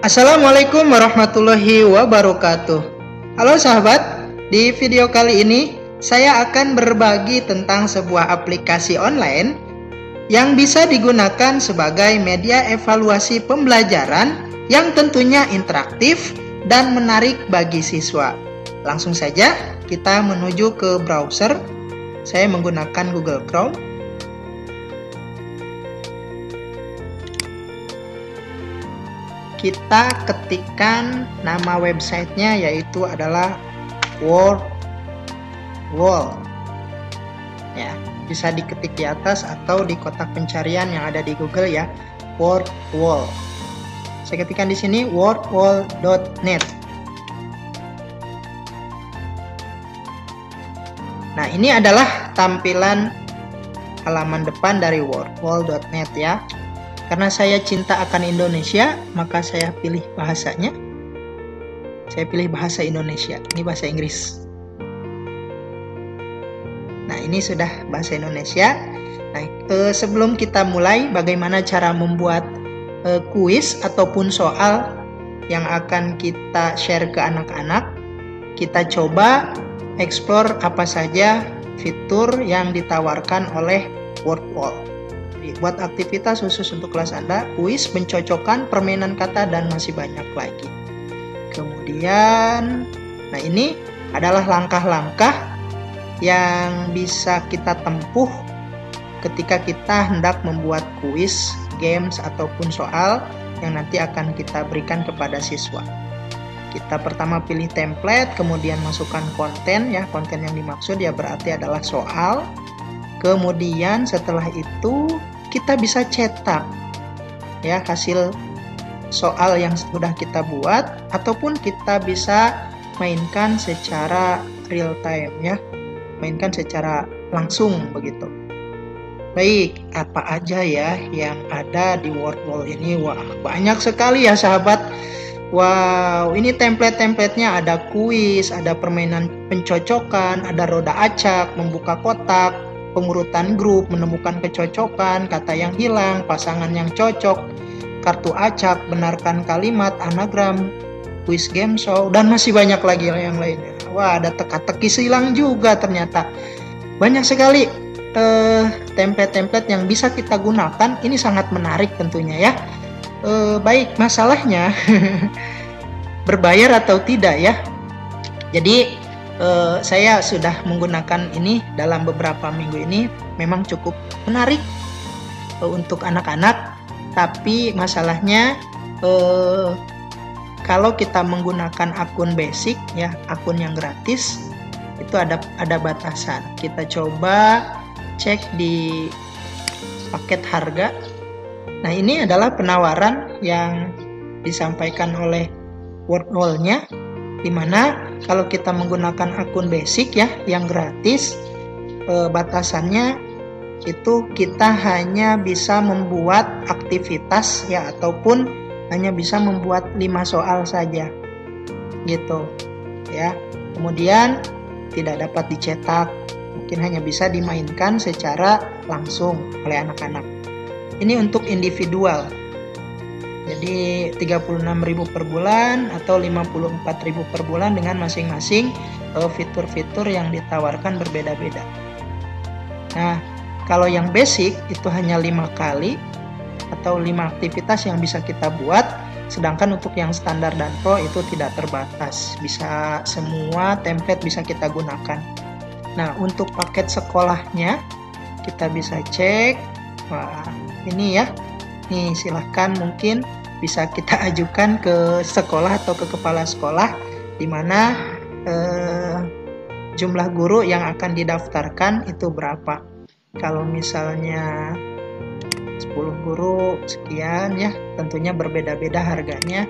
Assalamualaikum warahmatullahi wabarakatuh. Halo sahabat, di video kali ini saya akan berbagi tentang sebuah aplikasi online yang bisa digunakan sebagai media evaluasi pembelajaran yang tentunya interaktif dan menarik bagi siswa. Langsung saja kita menuju ke browser. Saya menggunakan Google Chrome. Kita ketikkan nama websitenya, yaitu adalah WordWall. Ya, bisa diketik di atas atau di kotak pencarian yang ada di Google ya, WordWall. Saya ketikkan di sini wordwall.net. Nah, ini adalah tampilan halaman depan dari wordwall.net ya. Karena saya cinta akan Indonesia, maka saya pilih bahasanya. Saya pilih bahasa Indonesia. Ini bahasa Inggris. Nah, ini sudah bahasa Indonesia. Nah, sebelum kita mulai, bagaimana cara membuat kuis ataupun soal yang akan kita share ke anak-anak, kita coba explore apa saja fitur yang ditawarkan oleh WordWall. Buat aktivitas khusus untuk kelas Anda, kuis, pencocokkan, permainan kata, dan masih banyak lagi. Kemudian, nah ini adalah langkah-langkah yang bisa kita tempuh ketika kita hendak membuat kuis, games, ataupun soal yang nanti akan kita berikan kepada siswa. Kita pertama pilih template, kemudian masukkan konten ya, konten yang dimaksud ya berarti adalah soal. Kemudian setelah itu kita bisa cetak ya hasil soal yang sudah kita buat, ataupun kita bisa mainkan secara real time ya, mainkan secara langsung begitu. Baik, apa aja ya yang ada di WordWall ini? Wah, banyak sekali ya sahabat. Wow, ini template-templatenya ada kuis, ada permainan pencocokan, ada roda acak, membuka kotak, pengurutan grup, menemukan kecocokan, kata yang hilang, pasangan yang cocok, kartu acak, benarkan kalimat, anagram, quiz game show, dan masih banyak lagi yang lainnya. Wah, ada teka-teki silang juga ternyata. Banyak sekali template-template yang bisa kita gunakan. Ini sangat menarik tentunya ya. Baik, masalahnya berbayar atau tidak ya. Jadi saya sudah menggunakan ini dalam beberapa minggu ini, memang cukup menarik untuk anak-anak, tapi masalahnya kalau kita menggunakan akun basic ya, akun yang gratis, itu ada batasan. Kita coba cek di paket harga. Nah, ini adalah penawaran yang disampaikan oleh WordWall-nya, dimana kalau kita menggunakan akun basic ya yang gratis, batasannya itu kita hanya bisa membuat aktivitas ya, ataupun hanya bisa membuat 5 soal saja gitu ya. Kemudian tidak dapat dicetak, mungkin hanya bisa dimainkan secara langsung oleh anak-anak. Ini untuk individual. Jadi 36.000 per bulan atau 54.000 per bulan dengan masing-masing fitur-fitur yang ditawarkan berbeda-beda. Nah, kalau yang basic itu hanya 5 kali atau 5 aktivitas yang bisa kita buat, sedangkan untuk yang standar dan pro itu tidak terbatas. Bisa semua template bisa kita gunakan. Nah, untuk paket sekolahnya kita bisa cek. Wah, ini ya. Nih, silahkan mungkin bisa kita ajukan ke sekolah atau ke kepala sekolah, di mana jumlah guru yang akan didaftarkan itu berapa. Kalau misalnya 10 guru sekian ya, tentunya berbeda-beda harganya.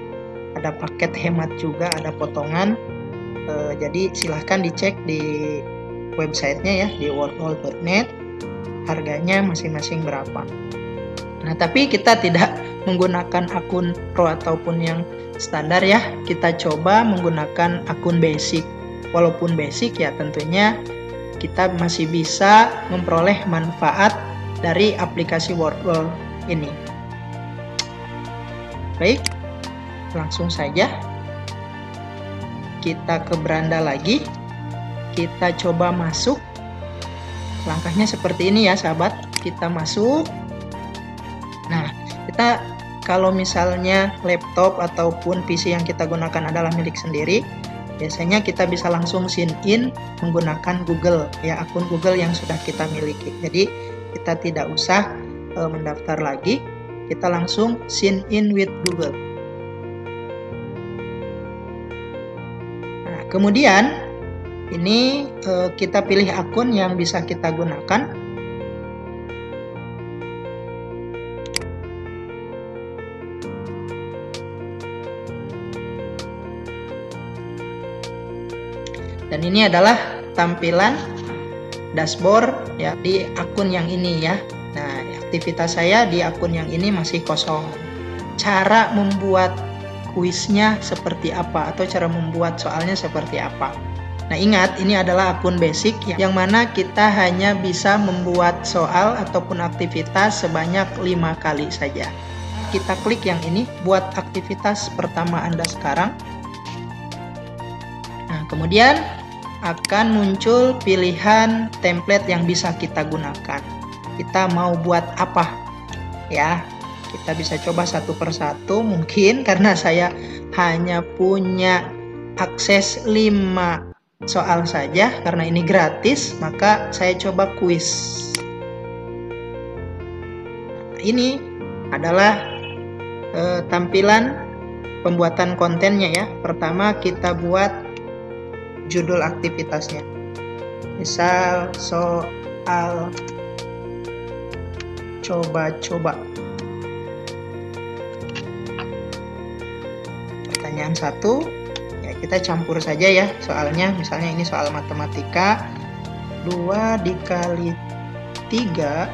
Ada paket hemat juga, ada potongan. Jadi silahkan dicek di websitenya ya, di wordwall.net, harganya masing-masing berapa. Nah, tapi kita tidak menggunakan akun pro ataupun yang standar ya. Kita coba menggunakan akun basic. Walaupun basic ya, tentunya kita masih bisa memperoleh manfaat dari aplikasi WordWall ini. Baik, langsung saja kita ke beranda lagi, kita coba masuk. Langkahnya seperti ini ya sahabat, kita masuk. Nah, kita kalau misalnya laptop ataupun PC yang kita gunakan adalah milik sendiri, biasanya kita bisa langsung sign in menggunakan Google, ya, akun Google yang sudah kita miliki. Jadi kita tidak usah mendaftar lagi, kita langsung sign in with Google. Nah, kemudian ini kita pilih akun yang bisa kita gunakan. Dan ini adalah tampilan dashboard ya di akun yang ini ya. Nah, aktivitas saya di akun yang ini masih kosong. Cara membuat kuisnya seperti apa atau cara membuat soalnya seperti apa? Nah, ingat ini adalah akun basic yang mana kita hanya bisa membuat soal ataupun aktivitas sebanyak 5 kali saja. Kita klik yang ini buat aktivitas pertama Anda sekarang. Nah, kemudian akan muncul pilihan template yang bisa kita gunakan. Kita mau buat apa? Ya, kita bisa coba satu persatu. Mungkin karena saya hanya punya akses 5 soal saja, karena ini gratis, maka saya coba kuis. Ini adalah tampilan pembuatan kontennya ya. Pertama kita buat judul aktivitasnya, misal soal coba-coba. Pertanyaan 1, ya kita campur saja ya soalnya, misalnya ini soal matematika, 2 dikali 3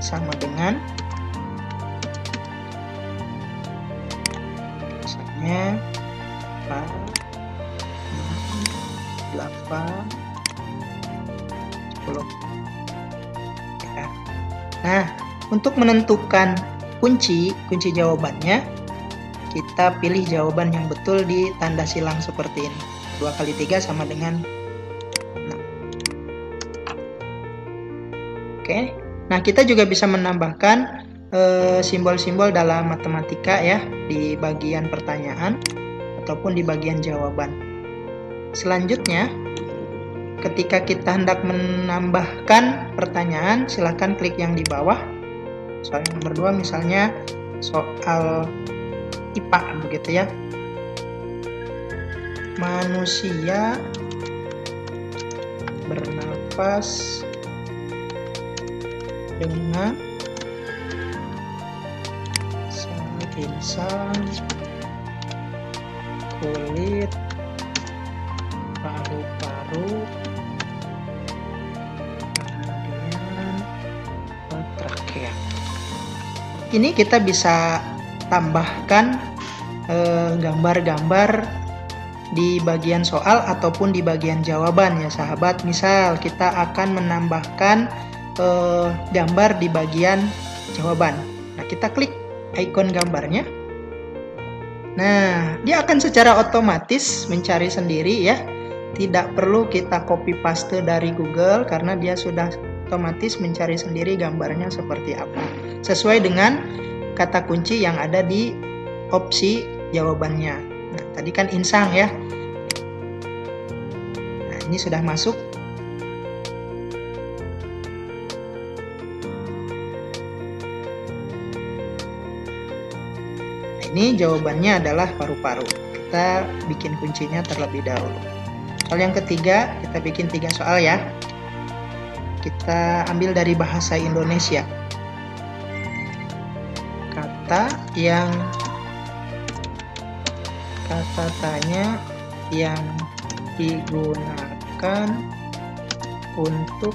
sama dengan, misalnya 8, 10 ya. Nah, untuk menentukan kunci jawabannya, kita pilih jawaban yang betul di tanda silang seperti ini. 2 kali 3 sama dengan 6. Oke. Nah, kita juga bisa menambahkan simbol-simbol dalam matematika ya di bagian pertanyaan ataupun di bagian jawaban. Selanjutnya, ketika kita hendak menambahkan pertanyaan, silahkan klik yang di bawah. Soal yang nomor 2 misalnya soal IPA begitu ya. Manusia bernafas dengan insan kulit paru-paru kemudian trakea. Ini kita bisa tambahkan gambar-gambar di bagian soal ataupun di bagian jawaban ya sahabat. Misal kita akan menambahkan gambar di bagian jawaban. Nah, kita klik ikon gambarnya. Nah, dia akan secara otomatis mencari sendiri ya. Tidak perlu kita copy paste dari Google karena dia sudah otomatis mencari sendiri gambarnya seperti apa. Sesuai dengan kata kunci yang ada di opsi jawabannya. Nah, tadi kan insang ya. Nah, ini sudah masuk. Ini jawabannya adalah paru-paru. Kita bikin kuncinya terlebih dahulu. Soal yang ketiga, kita bikin 3 soal ya. Kita ambil dari bahasa Indonesia. Kata tanya yang digunakan untuk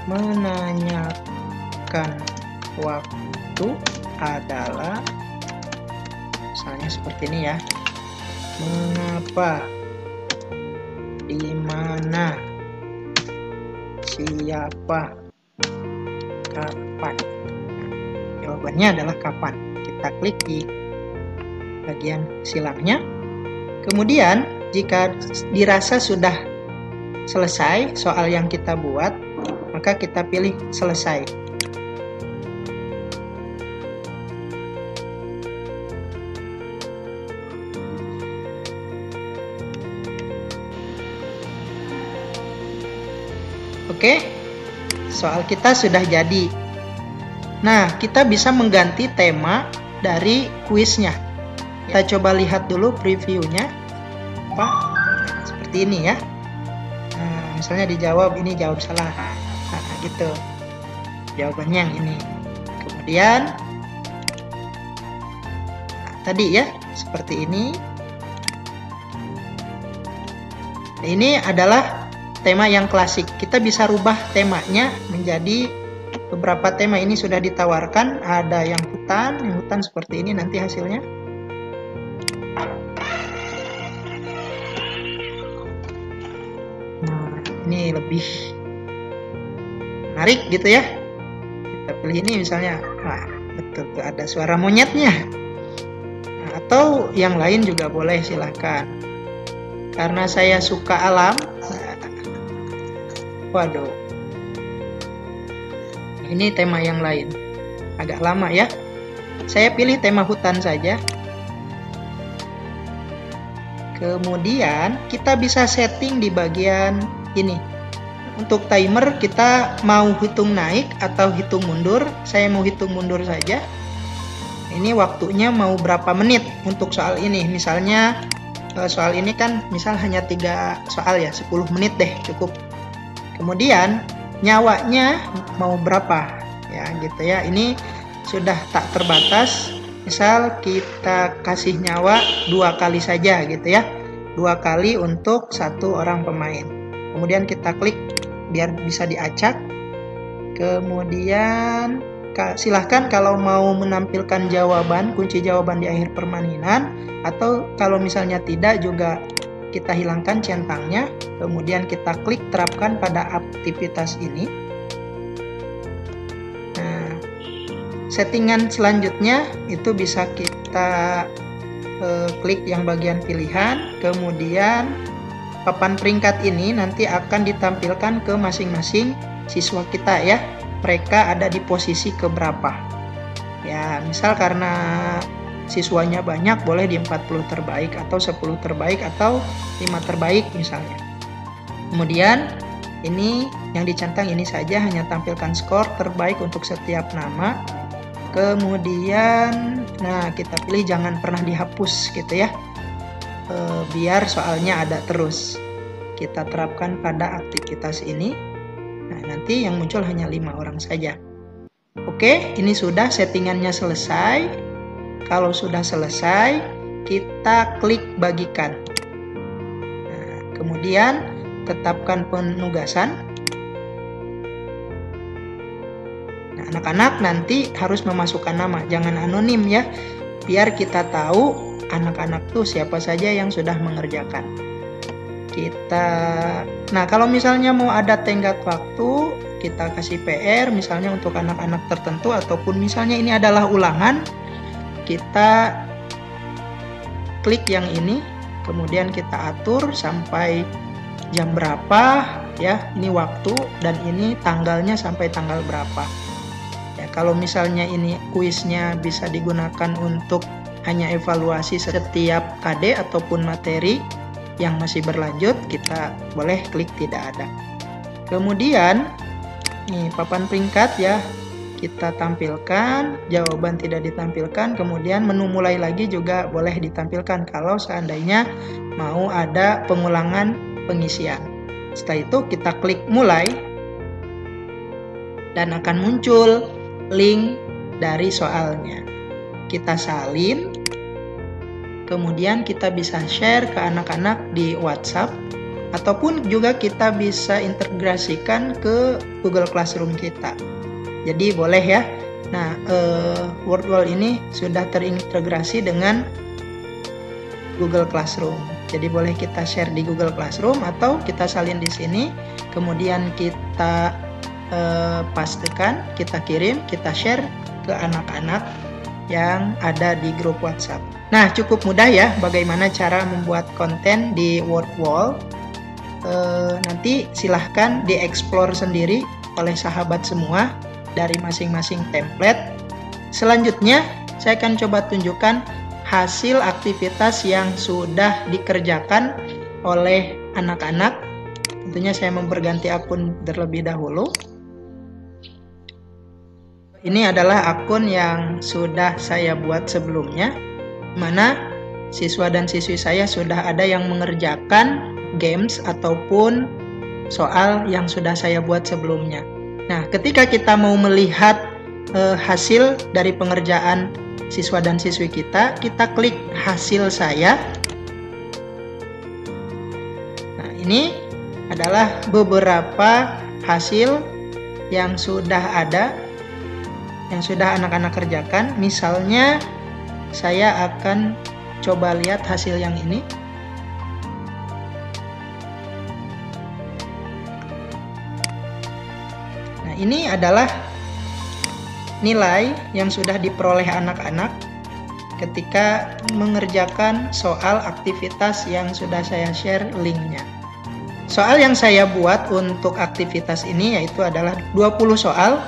menanyakan waktu adalah, misalnya seperti ini ya. Mengapa? Di mana? Siapa? Kapan? Jawabannya adalah kapan. Kita klik di bagian silangnya. Kemudian jika dirasa sudah selesai soal yang kita buat, maka kita pilih selesai. Oke, soal kita sudah jadi. Nah, kita bisa mengganti tema dari kuisnya. Kita coba lihat dulu previewnya. Seperti ini ya. Nah, misalnya dijawab, ini jawab salah. Nah, gitu. Jawabannya yang ini. Kemudian, tadi ya, seperti ini. Ini adalah tema yang klasik. Kita bisa rubah temanya menjadi beberapa tema. Ini sudah ditawarkan. Ada yang hutan seperti ini nanti hasilnya. Nah, ini lebih menarik gitu ya. Kita pilih ini misalnya. Wah, betul tuh ada suara monyetnya. Nah, atau yang lain juga boleh, silahkan. Karena saya suka alam. Waduh, ini tema yang lain, agak lama ya. Saya pilih tema hutan saja. Kemudian kita bisa setting di bagian ini. Untuk timer kita mau hitung naik atau hitung mundur. Saya mau hitung mundur saja. Ini waktunya mau berapa menit untuk soal ini. Misalnya soal ini kan misal hanya 3 soal ya, 10 menit deh cukup. Kemudian nyawanya mau berapa ya gitu ya. Ini sudah tak terbatas. Misal kita kasih nyawa 2 kali saja gitu ya. 2 kali untuk 1 orang pemain. Kemudian kita klik biar bisa diacak. Kemudian silahkan kalau mau menampilkan jawaban, kunci jawaban di akhir permainan, atau kalau misalnya tidak juga kita hilangkan centangnya. Kemudian kita klik terapkan pada aktivitas ini. Nah, settingan selanjutnya itu bisa kita klik yang bagian pilihan. Kemudian papan peringkat ini nanti akan ditampilkan ke masing-masing siswa kita ya. Mereka ada di posisi keberapa. Ya, misal karena siswanya banyak, boleh di 40 terbaik atau 10 terbaik atau 5 terbaik misalnya. Kemudian ini yang dicentang ini saja, hanya tampilkan skor terbaik untuk setiap nama. Kemudian nah kita pilih jangan pernah dihapus gitu ya, biar soalnya ada terus. Kita terapkan pada aktivitas ini. Nah, nanti yang muncul hanya 5 orang saja. Oke, ini sudah settingannya selesai. Kalau sudah selesai, kita klik bagikan. Nah, kemudian tetapkan penugasan. Nah, anak-anak nanti harus memasukkan nama, jangan anonim ya, biar kita tahu anak-anak tuh siapa saja yang sudah mengerjakan. Nah kalau misalnya mau ada tenggat waktu, kita kasih PR misalnya untuk anak-anak tertentu, ataupun misalnya ini adalah ulangan, kita klik yang ini, kemudian kita atur sampai jam berapa ya, ini waktu, dan ini tanggalnya sampai tanggal berapa ya. Kalau misalnya ini kuisnya bisa digunakan untuk hanya evaluasi setiap KD ataupun materi yang masih berlanjut, kita boleh klik tidak ada. Kemudian nih papan peringkat ya, kita tampilkan, jawaban tidak ditampilkan. Kemudian menu mulai lagi juga boleh ditampilkan kalau seandainya mau ada pengulangan pengisian. Setelah itu kita klik mulai dan akan muncul link dari soalnya. Kita salin, kemudian kita bisa share ke anak-anak di WhatsApp, ataupun juga kita bisa integrasikan ke Google Classroom kita. Jadi boleh ya. Nah, Wordwall ini sudah terintegrasi dengan Google Classroom. Jadi boleh kita share di Google Classroom atau kita salin di sini, kemudian kita pastekan, kita kirim, kita share ke anak-anak yang ada di grup WhatsApp. Nah, cukup mudah ya bagaimana cara membuat konten di WordWall. Nanti silahkan dieksplor sendiri oleh sahabat semua dari masing-masing template. Selanjutnya, saya akan coba tunjukkan hasil aktivitas yang sudah dikerjakan oleh anak-anak. Tentunya saya memperganti akun terlebih dahulu. Ini adalah akun yang sudah saya buat sebelumnya, mana siswa dan siswi saya sudah ada yang mengerjakan games ataupun soal yang sudah saya buat sebelumnya. Nah, ketika kita mau melihat hasil dari pengerjaan siswa dan siswi kita klik hasil saya. Nah, ini adalah beberapa hasil yang sudah ada, yang sudah anak-anak kerjakan. Misalnya saya akan coba lihat hasil yang ini. Nah, ini adalah nilai yang sudah diperoleh anak-anak ketika mengerjakan soal aktivitas yang sudah saya share linknya. Soal yang saya buat untuk aktivitas ini yaitu adalah 20 soal,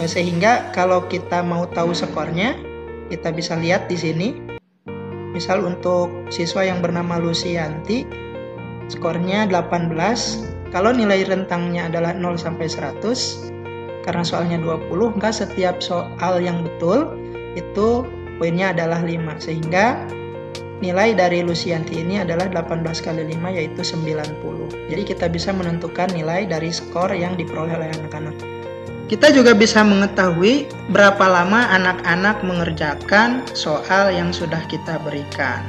sehingga kalau kita mau tahu skornya, kita bisa lihat di sini. Misal untuk siswa yang bernama Lucianti, skornya 18. Kalau nilai rentangnya adalah 0 sampai 100, karena soalnya 20, maka setiap soal yang betul itu poinnya adalah 5, sehingga nilai dari Lucianti ini adalah 18 kali 5 yaitu 90. Jadi kita bisa menentukan nilai dari skor yang diperoleh oleh anak-anak. Kita juga bisa mengetahui berapa lama anak-anak mengerjakan soal yang sudah kita berikan.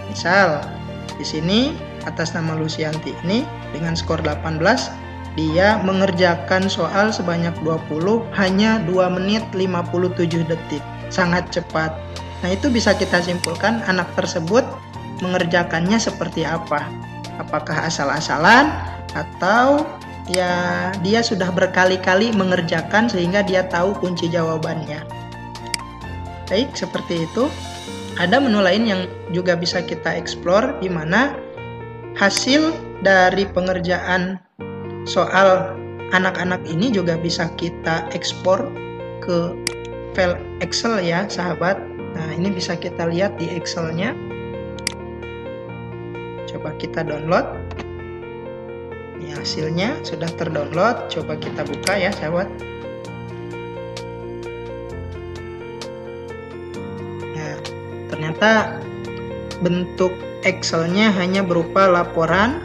Misal di sini atas nama Lucianti ini dengan skor 18, dia mengerjakan soal sebanyak 20 hanya 2 menit 57 detik. Sangat cepat. Nah, itu bisa kita simpulkan anak tersebut mengerjakannya seperti apa. Apakah asal-asalan atau ya dia sudah berkali-kali mengerjakan sehingga dia tahu kunci jawabannya. Baik, seperti itu. Ada menu lain yang juga bisa kita explore, di mana hasil dari pengerjaan soal anak-anak ini juga bisa kita ekspor ke file Excel ya, sahabat. Nah, ini bisa kita lihat di Excel-nya. Coba kita download. Ini hasilnya sudah terdownload. Coba kita buka ya, sahabat. Nah, ternyata bentuk Excel-nya hanya berupa laporan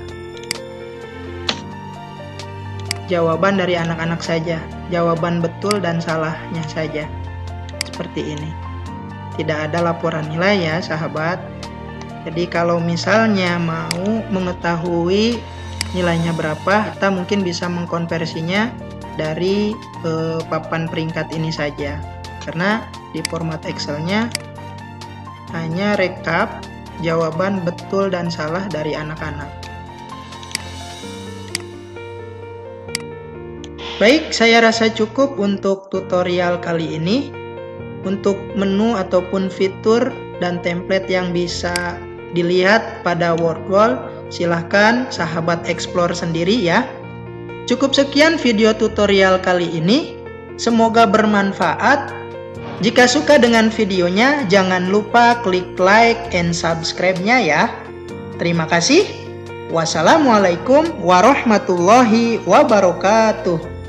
jawaban dari anak-anak saja. Jawaban betul dan salahnya saja. Seperti ini. Tidak ada laporan nilai ya, sahabat. Jadi kalau misalnya mau mengetahui nilainya berapa, kita mungkin bisa mengkonversinya dari papan peringkat ini saja. Karena di format Excel-nya hanya rekap jawaban betul dan salah dari anak-anak. Baik, saya rasa cukup untuk tutorial kali ini. Untuk menu ataupun fitur dan template yang bisa dilihat pada WordWall, silahkan sahabat explore sendiri ya. Cukup sekian video tutorial kali ini. Semoga bermanfaat. Jika suka dengan videonya, jangan lupa klik like and subscribe-nya ya. Terima kasih. Wassalamualaikum warahmatullahi wabarakatuh.